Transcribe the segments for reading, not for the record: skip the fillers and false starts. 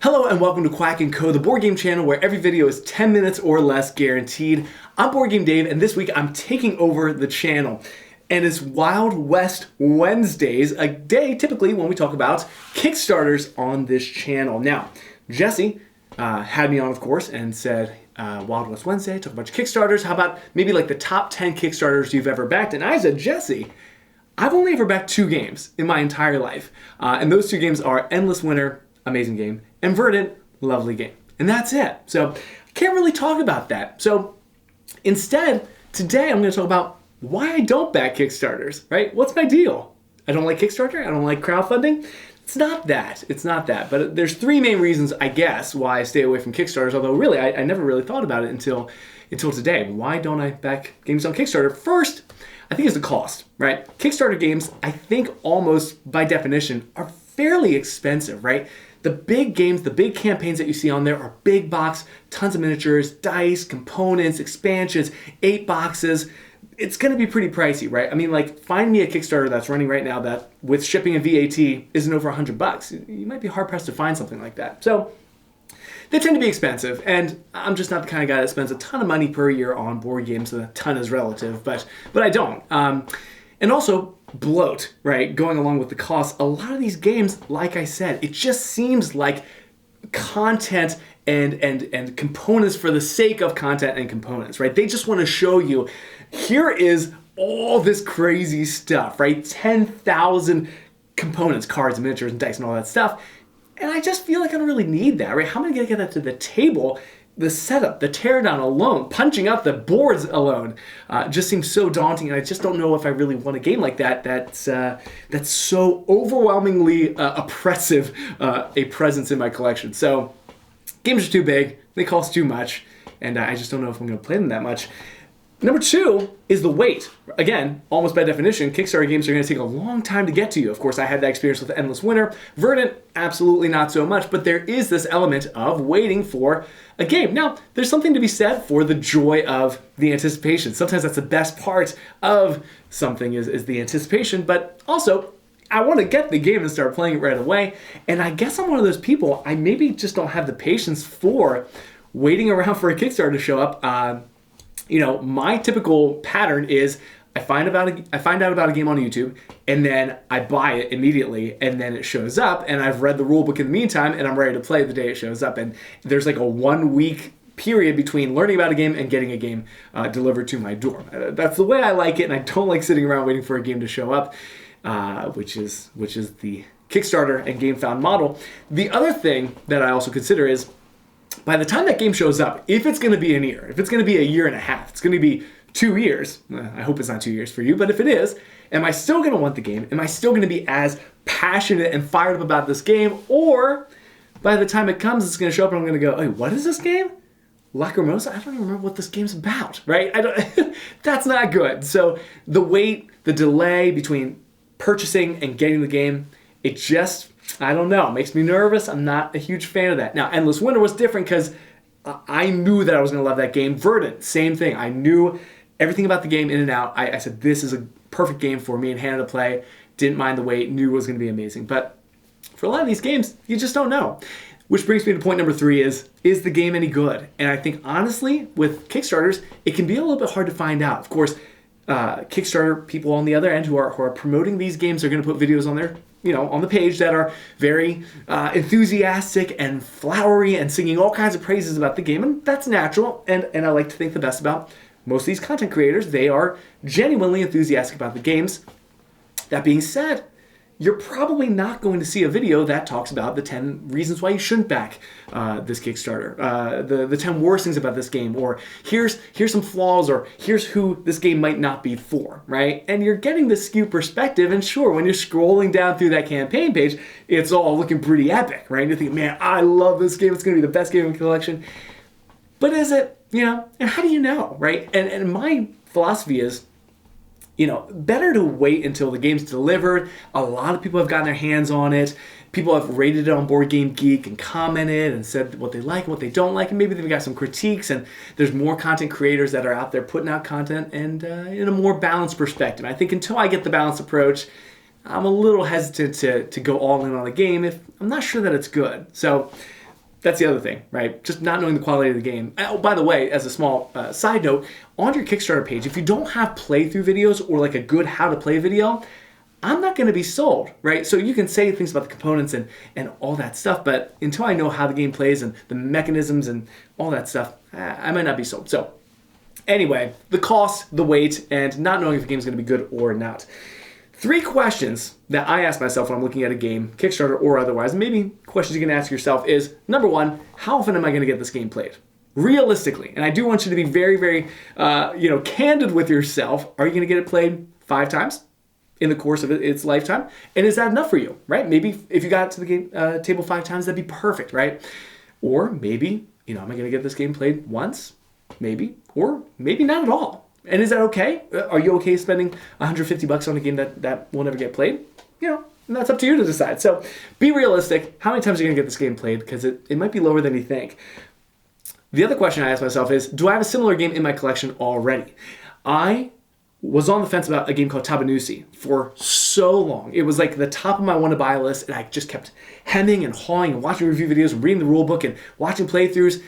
Hello and welcome to Quack Co, the board game channel where every video is 10 minutes or less guaranteed. I'm Board Game Dave, and this week I'm taking over the channel. And it's Wild West Wednesdays, a day typically when we talk about Kickstarters on this channel. Now, Jesse had me on, of course, and said, Wild West Wednesday, talk about your Kickstarters. How about maybe like the top 10 Kickstarters you've ever backed? And I said, Jesse, I've only ever backed 2 games in my entire life. And those 2 games are Endless Winter, amazing game, and Verdant, lovely game. And that's it. So I can't really talk about that. So instead, today I'm going to talk about why I don't back Kickstarters, right? What's my deal? I don't like Kickstarter. I don't like crowdfunding. It's not that. It's not that. But there's 3 main reasons, I guess, why I stay away from Kickstarters, although really I never really thought about it until today. Why don't I back games on Kickstarter? First, I think it's the cost, right? Kickstarter games, I think almost by definition, are fairly expensive, right? The big games, the big campaigns that you see on there are big box, tons of miniatures, dice, components, expansions, 8 boxes. It's going to be pretty pricey, right? I mean, like, find me a Kickstarter that's running right now that, with shipping and VAT, isn't over $100. You might be hard-pressed to find something like that. So they tend to be expensive, and I'm just not the kind of guy that spends a ton of money per year on board games. A ton is relative, but I don't. And also, bloat, right? Going along with the cost. A lot of these games, like I said, it just seems like content and components for the sake of content and components, right? They just want to show you, here is all this crazy stuff, right? 10,000 components, cards, and miniatures, and dice, and all that stuff. And I just feel like I don't really need that, right? How am I going to get that to the table? The setup, the teardown alone, punching out the boards alone, just seems so daunting, and I just don't know if I really want a game like that. That's so overwhelmingly oppressive a presence in my collection. So games are too big, they cost too much, and I just don't know if I'm going to play them that much. Number 2 is the wait. Again, almost by definition, Kickstarter games are going to take a long time to get to you. Of course, I had that experience with Endless Winter. Verdant, absolutely not so much, but there is this element of waiting for a game. Now, there's something to be said for the joy of the anticipation. Sometimes that's the best part of something is the anticipation, but also, I want to get the game and start playing it right away. And I guess I'm one of those people, I maybe just don't have the patience for waiting around for a Kickstarter to show up. My typical pattern is I find out about a game on YouTube, and then I buy it immediately, and then it shows up, and I've read the rule book in the meantime, and I'm ready to play the day it shows up. And there's like a 1-week period between learning about a game and getting a game delivered to my door. That's the way I like it, and I don't like sitting around waiting for a game to show up, which is the Kickstarter and GameFound model. The other thing that I also consider is, by the time that game shows up, if it's going to be an year, if it's going to be a year and a half, it's going to be 2 years. I hope it's not 2 years for you, but if it is, am I still going to want the game? Am I still going to be as passionate and fired up about this game? Or by the time it comes, it's going to show up and I'm going to go, hey, what is this game? Lacrimosa? I don't even remember what this game's about, right? That's not good. So the wait, the delay between purchasing and getting the game, it just, I don't know, it makes me nervous. I'm not a huge fan of that. Now, Endless Winter was different because I knew that I was going to love that game. Verdant, same thing. I knew everything about the game in and out. I said, this is a perfect game for me and Hannah to play. Didn't mind the wait, knew it was going to be amazing. But for a lot of these games, you just don't know. Which brings me to point number 3 is the game any good? And I think, honestly, with Kickstarters, it can be a little bit hard to find out. Of course, Kickstarter people on the other end who are promoting these games are going to put videos on there, on the page that are very enthusiastic and flowery and singing all kinds of praises about the game, and that's natural, and I like to think the best about most of these content creators. They are genuinely enthusiastic about the games. That being said, you're probably not going to see a video that talks about the 10 reasons why you shouldn't back this Kickstarter, the 10 worst things about this game, or here's some flaws, or here's who this game might not be for, right? And you're getting this skewed perspective, and sure, when you're scrolling down through that campaign page, it's all looking pretty epic, right? And you're thinking, man, I love this game, it's going to be the best game in the collection. But is it, and how do you know, right? And my philosophy is, better to wait until the game's delivered. A lot of people have gotten their hands on it. People have rated it on Board Game Geek and commented and said what they like and what they don't like, and maybe they've got some critiques, and there's more content creators that are out there putting out content and in a more balanced perspective. I think until I get the balanced approach, I'm a little hesitant to go all in on a game if I'm not sure that it's good. So that's the other thing, right? Just not knowing the quality of the game. Oh, by the way, as a small side note, on your Kickstarter page, if you don't have playthrough videos or like a good how to play video, I'm not going to be sold, right? So you can say things about the components and all that stuff, but until I know how the game plays and the mechanisms and all that stuff, I might not be sold. So anyway, the cost, the weight, and not knowing if the game's going to be good or not. 3 questions that I ask myself when I'm looking at a game, Kickstarter or otherwise, and maybe questions you can ask yourself is, number 1, how often am I going to get this game played? Realistically, and I do want you to be very, very, candid with yourself. Are you going to get it played 5 times in the course of its lifetime? And is that enough for you, right? Maybe if you got to the game table 5 times, that'd be perfect, right? Or maybe, am I going to get this game played once? Maybe, or maybe not at all. And is that okay? Are you okay spending $150 on a game that will never get played? And that's up to you to decide. So be realistic. How many times are you going to get this game played? Because it might be lower than you think. The other question I ask myself is, do I have a similar game in my collection already? I was on the fence about a game called Tabanusi for so long. It was like the top of my want to buy list, and I just kept hemming and hawing and watching review videos and reading the rule book and watching playthroughs.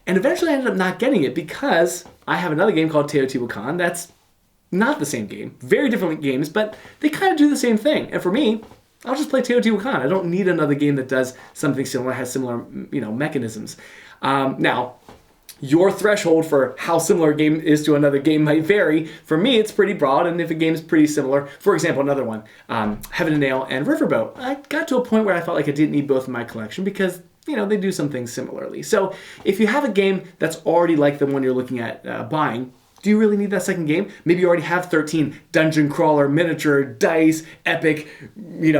And eventually I ended up not getting it because I have another game called Teotihuacan that's not the same game. Very different games, but they kind of do the same thing. And for me, I'll just play Teotihuacan. I don't need another game that does something similar, has similar, mechanisms. Now, your threshold for how similar a game is to another game might vary. For me, it's pretty broad, and if a game's pretty similar, for example, another one, Heaven and Nail and Riverboat, I got to a point where I felt like I didn't need both in my collection because they do some things similarly. So if you have a game that's already like the one you're looking at buying, do you really need that second game? Maybe you already have 13 dungeon crawler, miniature, dice, epic, maybe you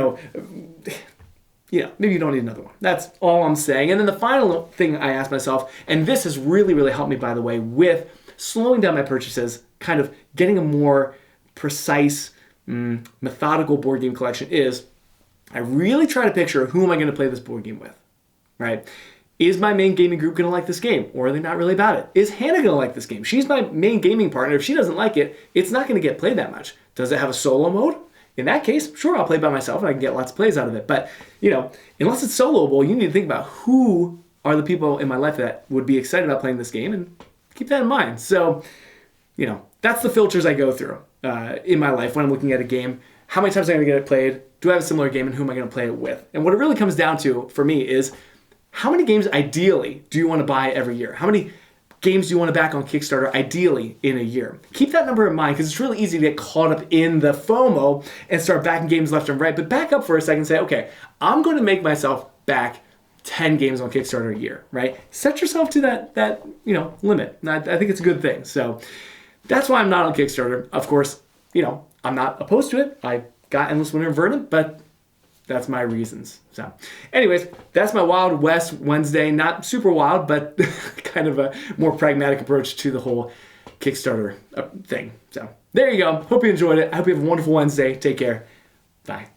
don't need another one. That's all I'm saying. And then the final thing I ask myself, and this has really, really helped me, by the way, with slowing down my purchases, kind of getting a more precise, methodical board game collection is, I really try to picture who am I going to play this board game with. Right? Is my main gaming group going to like this game? Or are they not really about it? Is Hannah going to like this game? She's my main gaming partner. If she doesn't like it, it's not going to get played that much. Does it have a solo mode? In that case, sure, I'll play by myself and I can get lots of plays out of it. But, unless it's soloable, you need to think about who are the people in my life that would be excited about playing this game and keep that in mind. So, that's the filters I go through in my life when I'm looking at a game. How many times am I going to get it played? Do I have a similar game and who am I going to play it with? And what it really comes down to for me is, how many games ideally do you want to buy every year? How many games do you want to back on Kickstarter ideally in a year? Keep that number in mind because it's really easy to get caught up in the FOMO and start backing games left and right. But back up for a second and say, okay, I'm going to make myself back 10 games on Kickstarter a year, right? Set yourself to that limit. I think it's a good thing. So that's why I'm not on Kickstarter. Of course, I'm not opposed to it. I got Endless Winter and Verdant, but that's my reasons. So anyways, that's my Wild West Wednesday. Not super wild, but kind of a more pragmatic approach to the whole Kickstarter thing. So there you go. Hope you enjoyed it. I hope you have a wonderful Wednesday. Take care. Bye.